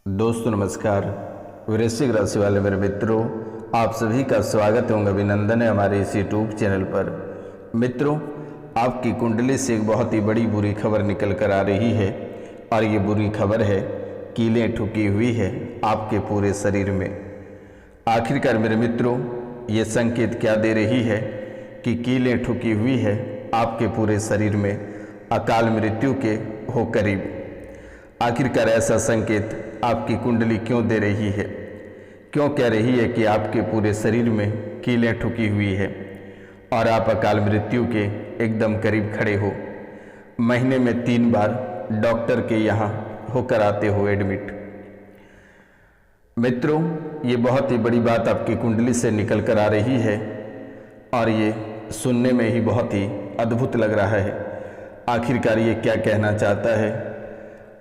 दोस्तों नमस्कार। वृश्चिक राशि वाले मेरे मित्रों, आप सभी का स्वागत एवं अभिनंदन है हमारे इस यूट्यूब चैनल पर। मित्रों, आपकी कुंडली से एक बहुत ही बड़ी बुरी खबर निकल कर आ रही है और ये बुरी खबर है, कीलें ठुकी हुई है आपके पूरे शरीर में। आखिरकार मेरे मित्रों, ये संकेत क्या दे रही है कि कीलें ठुकी हुई है आपके पूरे शरीर में, अकाल मृत्यु के हो करीब। आखिरकार ऐसा संकेत आपकी कुंडली क्यों दे रही है? क्यों कह रही है कि आपके पूरे शरीर में कीलें ठुकी हुई है और आप अकाल मृत्यु के एकदम करीब खड़े हो? महीने में 3 बार डॉक्टर के यहाँ होकर आते हो एडमिट। मित्रों, ये बहुत ही बड़ी बात आपकी कुंडली से निकल कर आ रही है और ये सुनने में ही बहुत ही अद्भुत लग रहा है। आखिरकार ये क्या कहना चाहता है?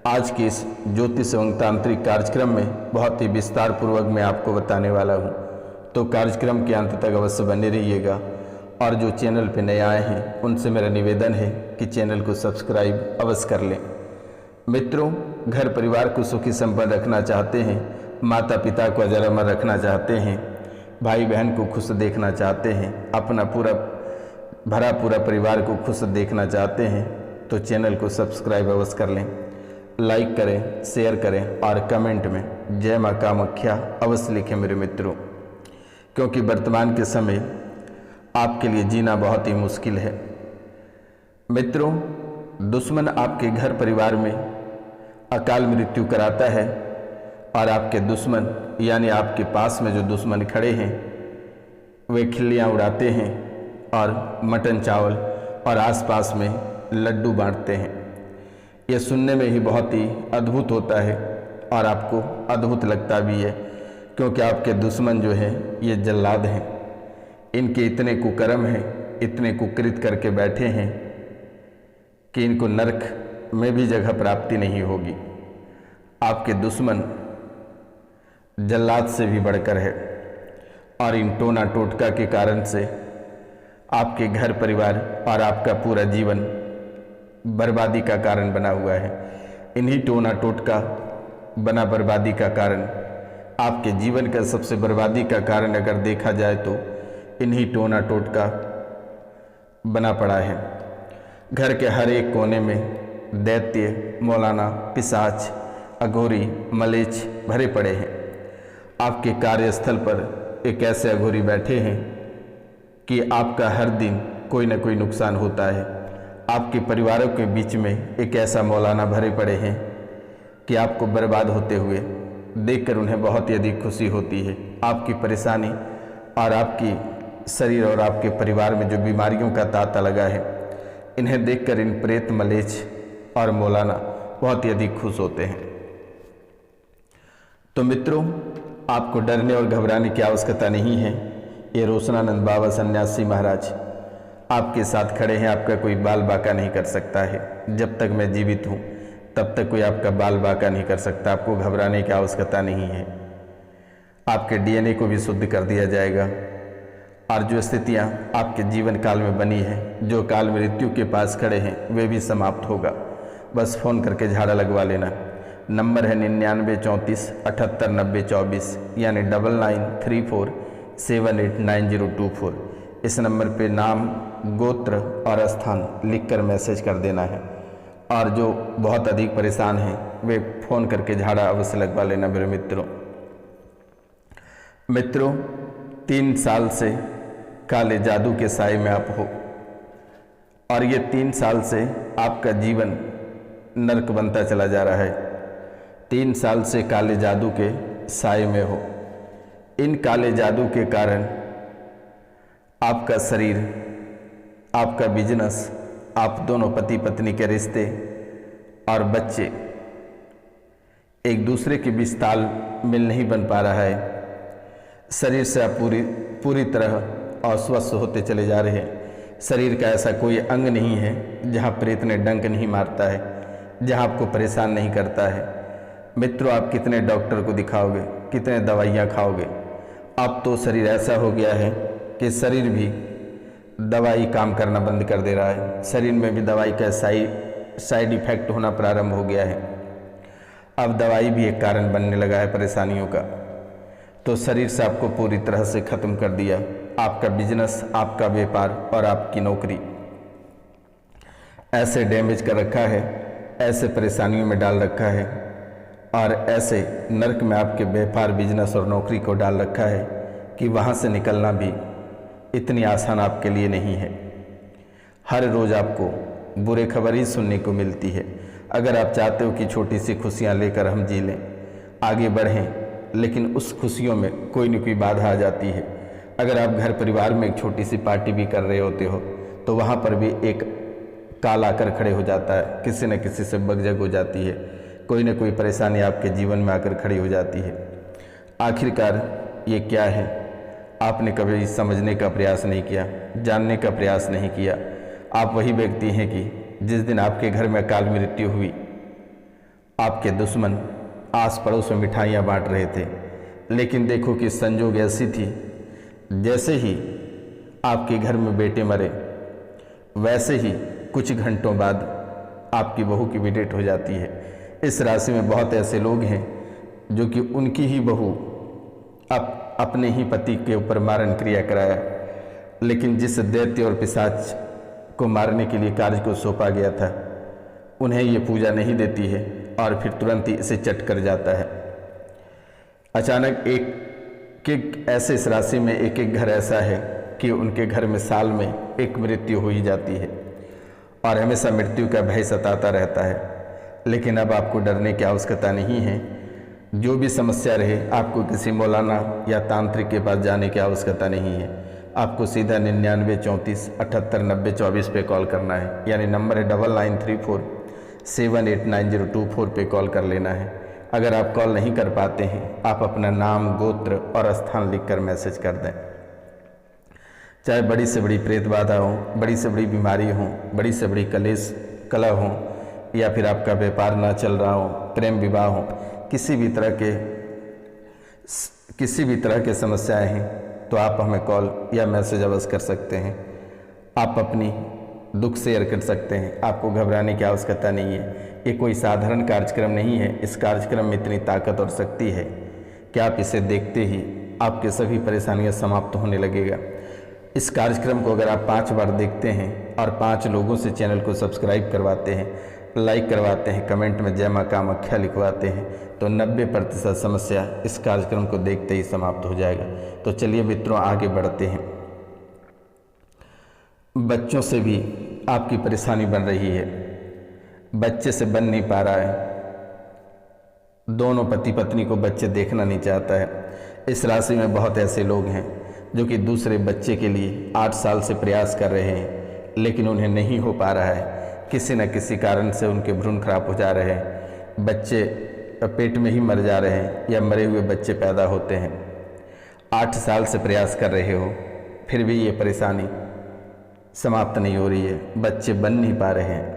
आज के इस ज्योतिष एवं तांत्रिक कार्यक्रम में बहुत ही विस्तार पूर्वक मैं आपको बताने वाला हूं, तो कार्यक्रम के अंत तक अवश्य बने रहिएगा। और जो चैनल पर नए आए हैं उनसे मेरा निवेदन है कि चैनल को सब्सक्राइब अवश्य कर लें। मित्रों, घर परिवार को सुखी संपन्न रखना चाहते हैं, माता पिता को अजर अमर रखना चाहते हैं, भाई बहन को खुश देखना चाहते हैं, अपना पूरा परिवार को खुश देखना चाहते हैं, तो चैनल को सब्सक्राइब अवश्य कर लें। लाइक करें, शेयर करें और कमेंट में जय मां कामाख्या अवश्य लिखें मेरे मित्रों, क्योंकि वर्तमान के समय आपके लिए जीना बहुत ही मुश्किल है। मित्रों, दुश्मन आपके घर परिवार में अकाल मृत्यु कराता है और आपके दुश्मन यानी आपके पास में जो दुश्मन खड़े हैं वे खिल्लियाँ उड़ाते हैं और मटन चावल और आसपास में लड्डू बांटते हैं। ये सुनने में ही बहुत ही अद्भुत होता है और आपको अद्भुत लगता भी है, क्योंकि आपके दुश्मन जो हैं ये जल्लाद हैं। इनके इतने कुकर्म हैं, इतने कुकृत करके बैठे हैं कि इनको नरक में भी जगह प्राप्ति नहीं होगी। आपके दुश्मन जल्लाद से भी बढ़कर है और इन टोना टोटका के कारण से आपके घर परिवार और आपका पूरा जीवन बर्बादी का कारण बना हुआ है। इन्हीं टोना टोटका बना बर्बादी का कारण, आपके जीवन का सबसे बर्बादी का कारण अगर देखा जाए तो इन्हीं टोना टोटका बना पड़ा है। घर के हर एक कोने में दैत्य, मौलाना, पिशाच, अघोरी, मलेच्छ भरे पड़े हैं। आपके कार्यस्थल पर एक ऐसे अघोरी बैठे हैं कि आपका हर दिन कोई न कोई नुकसान होता है। आपके परिवारों के बीच में एक ऐसा मौलाना भरे पड़े हैं कि आपको बर्बाद होते हुए देखकर उन्हें बहुत ही अधिक खुशी होती है। आपकी परेशानी और आपकी शरीर और आपके परिवार में जो बीमारियों का तांता लगा है, इन्हें देखकर इन प्रेत, मलेच्छ और मौलाना बहुत ही अधिक खुश होते हैं। तो मित्रों, आपको डरने और घबराने की आवश्यकता नहीं है। ये रोशनानंद बाबा सन्यासी महाराज आपके साथ खड़े हैं। आपका कोई बाल बाका नहीं कर सकता है। जब तक मैं जीवित हूँ तब तक कोई आपका बाल बाका नहीं कर सकता। आपको घबराने की आवश्यकता नहीं है। आपके डीएनए को भी शुद्ध कर दिया जाएगा और जो स्थितियाँ आपके जीवन काल में बनी है, जो काल मृत्यु के पास खड़े हैं, वे भी समाप्त होगा। बस फ़ोन करके झाड़ा लगवा लेना। नंबर है 99 34 78 90 24 यानी 9934 789024। इस नंबर पे नाम, गोत्र और स्थान लिखकर मैसेज कर देना है। और जो बहुत अधिक परेशान हैं वे फ़ोन करके झाड़ा अवश्य लगवा लेना मेरे मित्रों, 3 साल से काले जादू के साए में आप हो और ये 3 साल से आपका जीवन नरक बनता चला जा रहा है। 3 साल से काले जादू के साए में हो। इन काले जादू के कारण आपका शरीर, आपका बिजनेस, आप दोनों पति पत्नी के रिश्ते और बच्चे एक दूसरे के बीच तालमेल नहीं बन पा रहा है। शरीर से आप पूरी तरह अस्वस्थ होते चले जा रहे हैं। शरीर का ऐसा कोई अंग नहीं है जहां प्रेत ने डंक नहीं मारता है, जहां आपको परेशान नहीं करता है। मित्रों, आप कितने डॉक्टर को दिखाओगे, कितने दवाइयाँ खाओगे? अब तो शरीर ऐसा हो गया है कि शरीर भी दवाई काम करना बंद कर दे रहा है। शरीर में भी दवाई का साइड इफेक्ट होना प्रारंभ हो गया है। अब दवाई भी एक कारण बनने लगा है परेशानियों का। तो शरीर से आपको पूरी तरह से ख़त्म कर दिया, आपका बिजनेस, आपका व्यापार और आपकी नौकरी ऐसे डैमेज कर रखा है, ऐसे परेशानियों में डाल रखा है और ऐसे नर्क में आपके व्यापार, बिजनेस और नौकरी को डाल रखा है कि वहाँ से निकलना भी इतनी आसान आपके लिए नहीं है। हर रोज़ आपको बुरे खबर ही सुनने को मिलती है। अगर आप चाहते हो कि छोटी सी खुशियाँ लेकर हम जी लें, आगे बढ़ें, लेकिन उस खुशियों में कोई न कोई बाधा आ जाती है। अगर आप घर परिवार में एक छोटी सी पार्टी भी कर रहे होते हो तो वहाँ पर भी एक काल आकर खड़े हो जाता है, किसी न किसी से बगजग हो जाती है, कोई न कोई परेशानी आपके जीवन में आकर खड़ी हो जाती है। आखिरकार ये क्या है, आपने कभी समझने का प्रयास नहीं किया, जानने का प्रयास नहीं किया। आप वही व्यक्ति हैं कि जिस दिन आपके घर में अकाल मृत्यु हुई, आपके दुश्मन आस पड़ोस में मिठाइयाँ बांट रहे थे, लेकिन देखो कि संजोग ऐसी थी, जैसे ही आपके घर में बेटे मरे वैसे ही कुछ घंटों बाद आपकी बहू की भी डेथ हो जाती है। इस राशि में बहुत ऐसे लोग हैं जो कि उनकी ही बहू अपने ही पति के ऊपर मारण क्रिया कराया, लेकिन जिस दैत्य और पिशाच को मारने के लिए कार्य को सौंपा गया था, उन्हें ये पूजा नहीं देती है और फिर तुरंत ही इसे चट कर जाता है। अचानक एक ऐसे इस राशि में एक एक घर ऐसा है कि उनके घर में साल में एक मृत्यु हो ही जाती है और हमेशा मृत्यु का भय सताता रहता है। लेकिन अब आपको डरने की आवश्यकता नहीं है। जो भी समस्या रहे, आपको किसी मौलाना या तांत्रिक के पास जाने की आवश्यकता नहीं है। आपको सीधा 99 34 78 90 24 पे कॉल करना है, यानी नंबर है 9934 789 पे कॉल कर लेना है। अगर आप कॉल नहीं कर पाते हैं, आप अपना नाम, गोत्र और स्थान लिखकर मैसेज कर दें। चाहे बड़ी से बड़ी प्रेत बाधा हो, बड़ी से बड़ी बीमारी हो, बड़ी से बड़ी कलेश कलह हो, या फिर आपका व्यापार ना चल रहा हो, प्रेम विवाह हो, किसी भी तरह के समस्याएं हैं, तो आप हमें कॉल या मैसेज अवश्य कर सकते हैं। आप अपनी दुख शेयर कर सकते हैं। आपको घबराने की आवश्यकता नहीं है। ये कोई साधारण कार्यक्रम नहीं है। इस कार्यक्रम में इतनी ताकत और शक्ति है कि आप इसे देखते ही आपके सभी परेशानियां समाप्त होने लगेगा। इस कार्यक्रम को अगर आप 5 बार देखते हैं और 5 लोगों से चैनल को सब्सक्राइब करवाते हैं, लाइक करवाते हैं, कमेंट में जय मां कामाख्या लिखवाते हैं, तो 90% समस्या इस कार्यक्रम को देखते ही समाप्त हो जाएगा। तो चलिए मित्रों, आगे बढ़ते हैं। बच्चों से भी आपकी परेशानी बन रही है, बच्चे से बन नहीं पा रहा है, दोनों पति पत्नी को बच्चे देखना नहीं चाहता है। इस राशि में बहुत ऐसे लोग हैं जो कि दूसरे बच्चे के लिए 8 साल से प्रयास कर रहे हैं, लेकिन उन्हें नहीं हो पा रहा है। किसी न किसी कारण से उनके भ्रूण खराब हो जा रहे हैं, बच्चे पेट में ही मर जा रहे हैं या मरे हुए बच्चे पैदा होते हैं। 8 साल से प्रयास कर रहे हो, फिर भी ये परेशानी समाप्त नहीं हो रही है, बच्चे बन नहीं पा रहे हैं।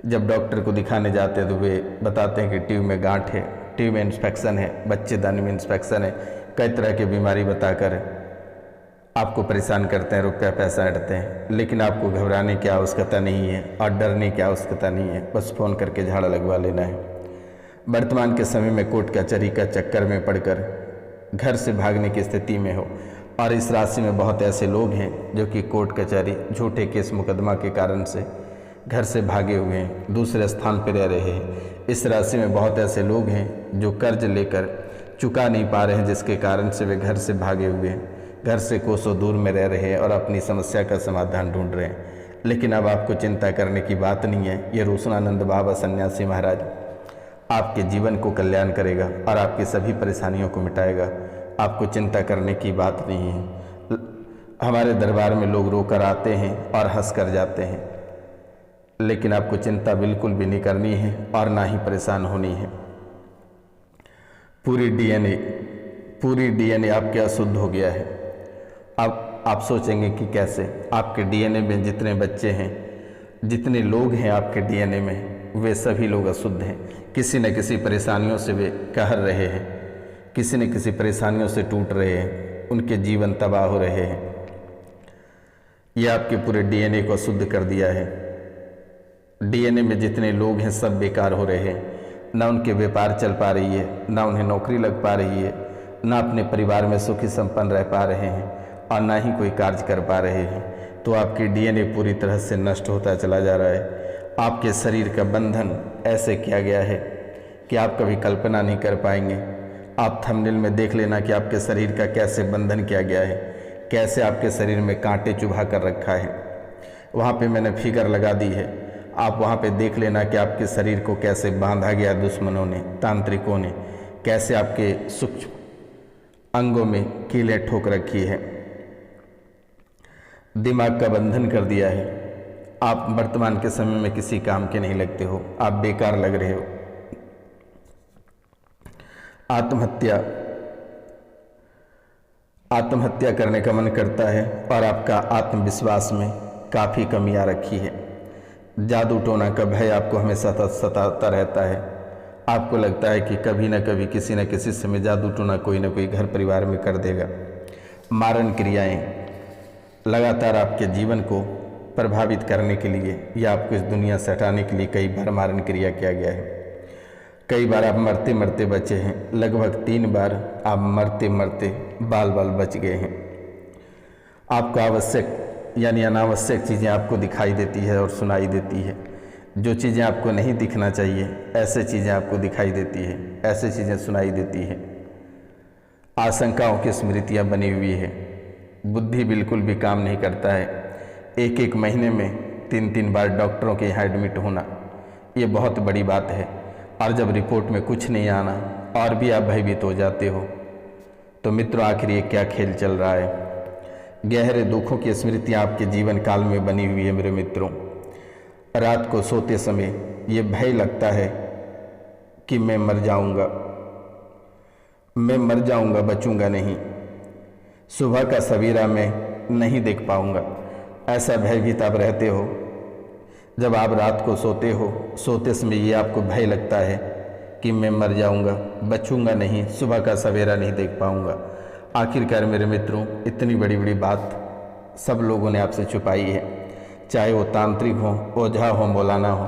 जब डॉक्टर को दिखाने जाते हैं तो वे बताते हैं कि ट्यूब में गांठ है, ट्यूब में इन्फेक्शन है, बच्चेदानी में इन्फेक्शन है, कई तरह की बीमारी बताकर आपको परेशान करते हैं, रुपया पैसा ऐंठते हैं। लेकिन आपको घबराने की आवश्यकता नहीं है और डरने की आवश्यकता नहीं है, बस फ़ोन करके झाड़ा लगवा लेना है। वर्तमान के समय में कोर्ट कचहरी का चक्कर में पड़कर घर से भागने की स्थिति में हो, और इस राशि में बहुत ऐसे लोग हैं जो कि कोर्ट कचहरी, झूठे केस मुकदमा के कारण से घर से भागे हुए हैं, दूसरे स्थान पर रह रहे हैं। इस राशि में बहुत ऐसे लोग हैं जो कर्ज लेकर चुका नहीं पा रहे हैं, जिसके कारण से वे घर से भागे हुए हैं, घर से कोसों दूर में रह रहे हैं और अपनी समस्या का समाधान ढूंढ रहे हैं। लेकिन अब आपको चिंता करने की बात नहीं है। ये रोशनानंद बाबा सन्यासी महाराज आपके जीवन को कल्याण करेगा और आपकी सभी परेशानियों को मिटाएगा। आपको चिंता करने की बात नहीं है। हमारे दरबार में लोग रोकर आते हैं और हंस कर जाते हैं, लेकिन आपको चिंता बिल्कुल भी नहीं करनी है और ना ही परेशान होनी है। पूरी डीएनए आपके अशुद्ध हो गया है। अब आप सोचेंगे कि कैसे? आपके डीएनए में जितने बच्चे हैं, जितने लोग हैं आपके डीएनए में, वे सभी लोग अशुद्ध हैं। किसी न किसी परेशानियों से वे कहर रहे हैं, किसी न किसी परेशानियों से टूट रहे हैं, उनके जीवन तबाह हो रहे हैं। ये आपके पूरे डीएनए को अशुद्ध कर दिया है। डीएनए में जितने लोग हैं सब बेकार हो रहे हैं। ना उनके व्यापार चल पा रही है, ना उन्हें नौकरी लग पा रही है, ना अपने परिवार में सुखी संपन्न रह पा रहे हैं और ना ही कोई कार्य कर पा रहे हैं, तो आपकी डीएनए पूरी तरह से नष्ट होता चला जा रहा है। आपके शरीर का बंधन ऐसे किया गया है कि आप कभी कल्पना नहीं कर पाएंगे। आप थंबनेल में देख लेना कि आपके शरीर का कैसे बंधन किया गया है, कैसे आपके शरीर में कांटे चुभा कर रखा है। वहाँ पे मैंने फिगर लगा दी है, आप वहाँ पे देख लेना कि आपके शरीर को कैसे बांधा गया दुश्मनों ने, तांत्रिकों ने, कैसे आपके सूक्ष्म अंगों में कीलें ठोक रखी है, दिमाग का बंधन कर दिया है। आप वर्तमान के समय में किसी काम के नहीं लगते हो, आप बेकार लग रहे हो। आत्महत्या करने का मन करता है और आपका आत्मविश्वास में काफ़ी कमी आ रखी है। जादू टोना का भय आपको हमेशा सताता रहता है। आपको लगता है कि कभी न कभी किसी न किसी समय जादू टोना कोई न कोई घर परिवार में कर देगा। मारण क्रियाएं लगातार आपके जीवन को प्रभावित करने के लिए या आपको इस दुनिया से हटाने के लिए कई बार मारण क्रिया किया गया है। कई बार आप मरते मरते बचे हैं, लगभग 3 बार आप मरते मरते बाल बाल बच गए हैं। आपको आवश्यक यानी अनावश्यक चीज़ें आपको दिखाई देती है और सुनाई देती है। जो चीज़ें आपको नहीं दिखना चाहिए ऐसे चीज़ें आपको दिखाई देती है, ऐसे चीज़ें सुनाई देती है। आशंकाओं की स्मृतियाँ बनी हुई है। बुद्धि बिल्कुल भी काम नहीं करता है। एक महीने में 3 बार डॉक्टरों के यहाँ एडमिट होना, ये बहुत बड़ी बात है। और जब रिपोर्ट में कुछ नहीं आना और भी आप भयभीत हो जाते हो, तो मित्रों आखिर ये क्या खेल चल रहा है। गहरे दुखों की स्मृतियाँ आपके जीवन काल में बनी हुई है मेरे मित्रों। रात को सोते समय ये भय लगता है कि मैं मर जाऊंगा, बचूंगा नहीं, सुबह का सवेरा मैं नहीं देख पाऊंगा। ऐसा भयभीत आप रहते हो। जब आप रात को सोते समय ये आपको भय लगता है कि मैं मर जाऊंगा, बचूंगा नहीं, सुबह का सवेरा नहीं देख पाऊंगा। आखिरकार मेरे मित्रों, इतनी बड़ी बड़ी बात सब लोगों ने आपसे छुपाई है, चाहे वो तांत्रिक हो, ओझा हो, मौलाना हो,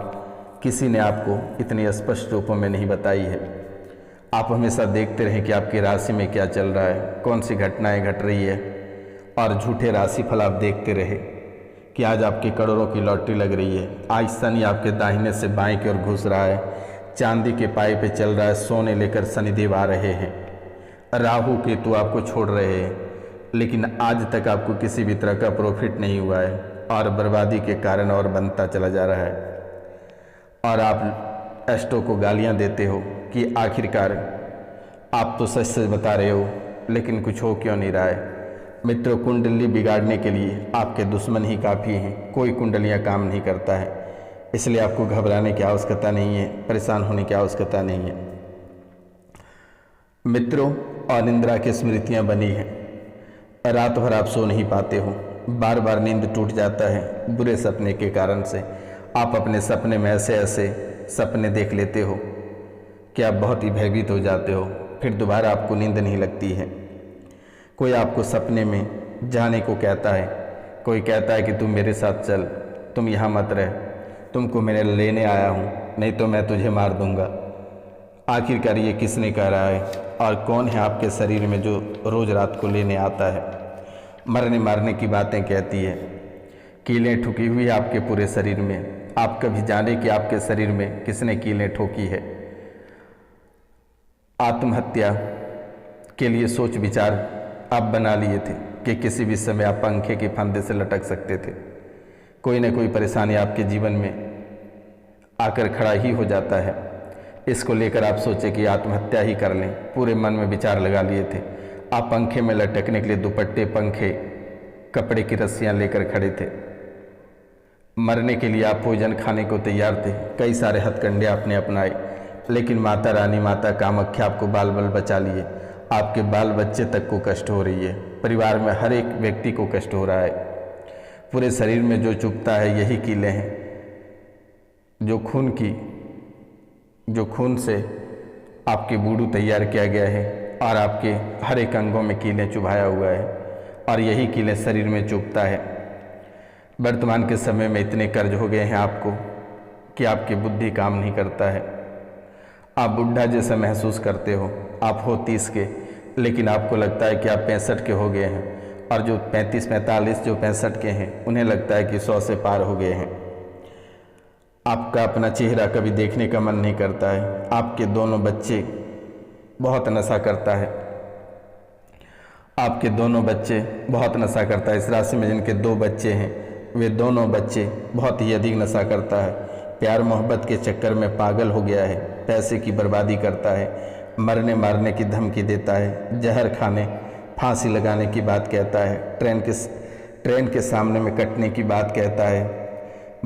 किसी ने आपको इतनी स्पष्ट रूपों में नहीं बताई है। आप हमेशा देखते रहें कि आपकी राशि में क्या चल रहा है, कौन सी घटनाएं घट रही है, और झूठे राशिफल आप देखते रहे कि आज आपकी करोड़ों की लॉटरी लग रही है, आज शनि आपके दाहिने से बाएं की ओर घुस रहा है, चांदी के पाए पे चल रहा है, सोने लेकर शनिदेव आ रहे हैं, राहु केतु आपको छोड़ रहे हैं, लेकिन आज तक आपको किसी भी तरह का प्रॉफिट नहीं हुआ है और बर्बादी के कारण और बनता चला जा रहा है। और आप एस्ट्रो को गालियां देते हो कि आखिरकार आप तो सच सच बता रहे हो, लेकिन कुछ हो क्यों नहीं रहा है। मित्रों, कुंडली बिगाड़ने के लिए आपके दुश्मन ही काफ़ी हैं, कोई कुंडलियां काम नहीं करता है। इसलिए आपको घबराने की आवश्यकता नहीं है, परेशान होने की आवश्यकता नहीं है। मित्रों, अनिद्रा की स्मृतियां बनी हैं। रात भर आप सो नहीं पाते हो, बार बार नींद टूट जाता है बुरे सपने के कारण से। आप अपने सपने में ऐसे ऐसे सपने देख लेते हो कि आप बहुत ही भयभीत हो जाते हो, फिर दोबारा आपको नींद नहीं लगती है। कोई आपको सपने में जाने को कहता है, कोई कहता है कि तुम मेरे साथ चल, तुम यहाँ मत रह, तुमको मैं लेने आया हूँ, नहीं तो मैं तुझे मार दूँगा। आखिरकार ये किसने कह रहा है और कौन है आपके शरीर में जो रोज़ रात को लेने आता है, मरने मारने की बातें कहती है, कीलें ठुकी हुई है आपके पूरे शरीर में। आप कभी जाने कि आपके शरीर में किसने कीलें ठोकी है। आत्महत्या के लिए सोच विचार आप बना लिए थे कि किसी भी समय आप पंखे के फंदे से लटक सकते थे। कोई न कोई परेशानी आपके जीवन में आकर खड़ा ही हो जाता है। इसको लेकर आप सोचे कि आत्महत्या ही कर लें, पूरे मन में विचार लगा लिए थे। आप पंखे में लटकने के लिए दुपट्टे, पंखे, कपड़े की रस्सियाँ लेकर खड़े थे। मरने के लिए आप भोजन खाने को तैयार थे, कई सारे हथकंडे आपने अपनाए, लेकिन माता रानी, माता कामाख्या आपको बाल बाल बचा लिए। आपके बाल बच्चे तक को कष्ट हो रही है, परिवार में हर एक व्यक्ति को कष्ट हो रहा है। पूरे शरीर में जो चुभता है यही कीलें हैं, जो खून से आपके बूडू तैयार किया गया है और आपके हर एक अंगों में कीलें चुभाया हुआ है और यही कीलें शरीर में चुभता है। वर्तमान के समय में इतने कर्ज हो गए हैं आपको कि आपकी बुद्धि काम नहीं करता है। आप बुढ़ा जैसा महसूस करते हो। आप हो 30 के, लेकिन आपको लगता है कि आप 65 के हो गए हैं, और जो 35-45 जो 65 के हैं उन्हें लगता है कि 100 से पार हो गए हैं। आपका अपना चेहरा कभी देखने का मन नहीं करता है। आपके दोनों बच्चे बहुत नशा करता है। आपके दोनों बच्चे बहुत नशा करता है। इस राशि में जिनके 2 बच्चे हैं वे दोनों बच्चे बहुत ही अधिक नशा करता है। प्यार मोहब्बत के चक्कर में पागल हो गया है। पैसे की बर्बादी करता है। मरने मारने की धमकी देता है। जहर खाने फांसी लगाने की बात कहता है। ट्रेन के सामने में कटने की बात कहता है।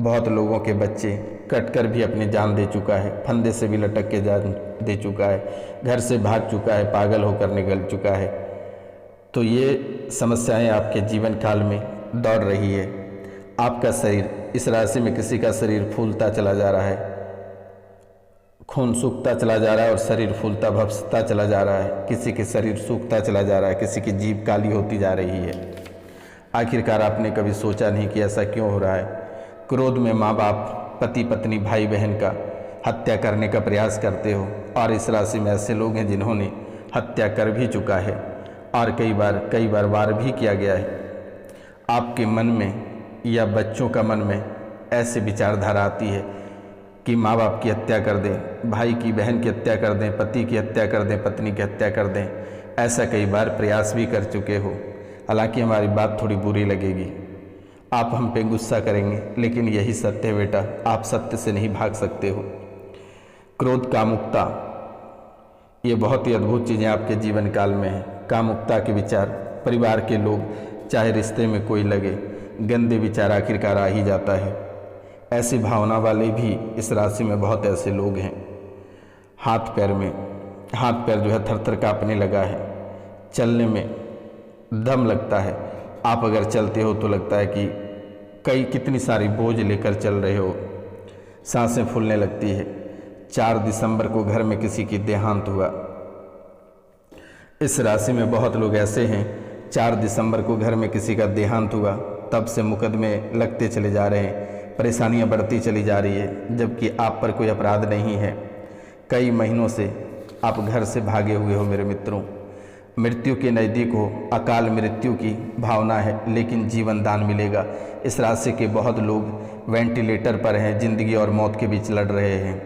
बहुत लोगों के बच्चे कटकर भी अपनी जान दे चुका है। फंदे से भी लटक के जान दे चुका है। घर से भाग चुका है। पागल होकर निकल चुका है। तो ये समस्याएं आपके जीवन काल में दौड़ रही है। आपका शरीर, इस राशि में किसी का शरीर फूलता चला जा रहा है, खून सूखता चला जा रहा है और शरीर फूलता भपसता चला जा रहा है। किसी के शरीर सूखता चला जा रहा है, किसी की जीभ काली होती जा रही है। आखिरकार आपने कभी सोचा नहीं कि ऐसा क्यों हो रहा है। क्रोध में माँ बाप, पति पत्नी, भाई बहन का हत्या करने का प्रयास करते हो, और इस राशि में ऐसे लोग हैं जिन्होंने हत्या कर भी चुका है और कई बार वार भी किया गया है। आपके मन में या बच्चों का मन में ऐसे विचारधारा आती है कि माँ बाप की हत्या कर दें, भाई की बहन की हत्या कर दें, पति की हत्या कर दें, पत्नी की हत्या कर दें। ऐसा कई बार प्रयास भी कर चुके हो। हालांकि हमारी बात थोड़ी बुरी लगेगी, आप हम पे गुस्सा करेंगे, लेकिन यही सत्य है बेटा। आप सत्य से नहीं भाग सकते हो। क्रोध, कामुकता, ये बहुत ही अद्भुत चीज़ें आपके जीवन काल में हैं। कामुकता के विचार, परिवार के लोग, चाहे रिश्ते में कोई लगे, गंदे विचार आखिरकार आ ही जाता है। ऐसी भावना वाले भी इस राशि में बहुत ऐसे लोग हैं। हाथ पैर जो है थर थर काँपने लगा है। चलने में दम लगता है। आप अगर चलते हो तो लगता है कि कितनी सारी बोझ लेकर चल रहे हो। सांसें फूलने लगती है। 4 दिसंबर को घर में किसी की देहांत हुआ। इस राशि में बहुत लोग ऐसे हैं, 4 दिसंबर को घर में किसी का देहांत हुआ, तब से मुकदमे लगते चले जा रहे हैं, परेशानियां बढ़ती चली जा रही है, जबकि आप पर कोई अपराध नहीं है। कई महीनों से आप घर से भागे हुए हो मेरे मित्रों। मृत्यु के नज़दीक हो, अकाल मृत्यु की भावना है, लेकिन जीवन दान मिलेगा। इस राशि के बहुत लोग वेंटिलेटर पर हैं, जिंदगी और मौत के बीच लड़ रहे हैं।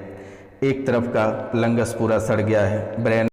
एक तरफ का लंगस पूरा सड़ गया है, ब्रेन